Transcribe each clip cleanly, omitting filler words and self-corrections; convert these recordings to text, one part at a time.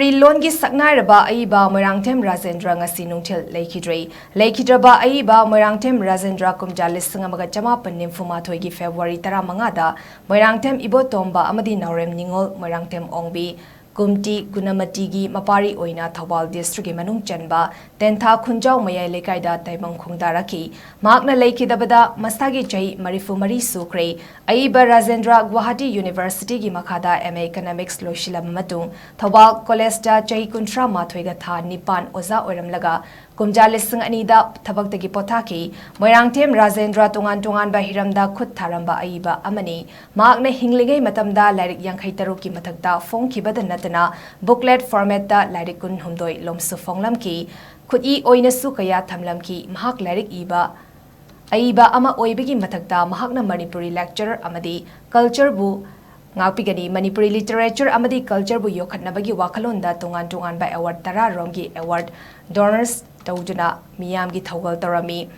Manipuri Longi Shaknairaba Ayiba Moirangthem Rajendra Ngashi Nungthil Leikhidre Leikhidraba Ayiba Moirangthem Rajendra kumjalising amaga chamapan nimfumathoigi February 15 da Moirangthem Ibotomba amadi Naurem Ningol Moirangthem Ongbi Kumti Gunamati Mapari Oina Thawal District Manung Chanba Tentha Khunjau Mayai Lekaida Taimang Khungdaraki Magna Leikhidabada Mastagi Chai Marifu Mari Sukre Ayiba Rajendra Guwahati University gi Makada MA Economics Loshila Matung Thawal College da Chai Kuntra Mathoiga Tha Nipan Oza Oramlaga Kumjalising Anida Tabagtagi Potaki Moirangthem Rajendra Tungan Bahiramda Khut Tharamba Ayiba Amani Magna Hinglige Matamda Lairik Yankhaitaruki Matakda Fongkibada Natana booklet format da Lairikun Humdoi Lomsu Fonglamki Khut Oinasu Kaya Thamlamki Mahak Lairik Iba Ayiba Ama Oibigi Matakda Mahakna Manipuri lecturer Amadi Culture Bu Ngapigani Manipuri literature Amadi culture Bu Yokhatnabagi Wakalonda Tungan by award Tara Rongi award donors Tauduna Miyamgi Tawal Tarami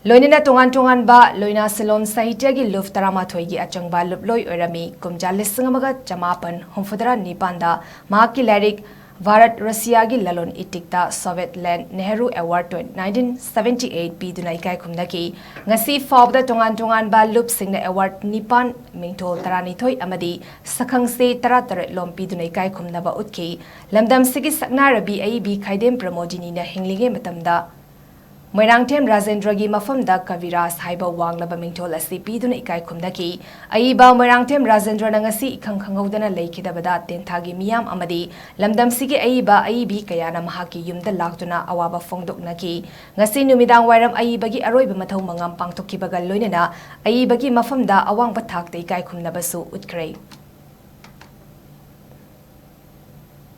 Loinina Tungan ba Loina Salon Sahitya Luf Tarama Toigi Achangba Luploi Urami Kumjalisingamaga Jamapan Humfudra Nipanda Mahaki Larik Bharat Russia gi Lalon Itikta Soviet Land Nehru Award 1978 Pidunai Kai Kumdaki Ngasi Fawda Tungan ba Lup Singna Award Nipan Mingtol Tarani Thoi Amadi Sakhang Se Taratare Lom Pidunai Kai Kumnaba Utki Lamdam Sigi Shaknairaba Ayiba Khaidem Pramodini na Hinglige Matamda Moirangthem Rajendra gi mafamda Kaviras haiba wanglaba mingtol asi piduna ikai khumdaki Ayiba Moirangthem Rajendra Ngashi ikhangkhanghodana leikhidabada tenthagi miyam amadi lamdamsigi Ayiba Ayibi kayana mahaki yumda laktuna awaba fongdoknaki ngasi numidang wairam Ayiba gi aroiba mathau mangam pangtokkibaga loinana Ayiba gi mafamda awang bathakte ikai khumnabasu utkrai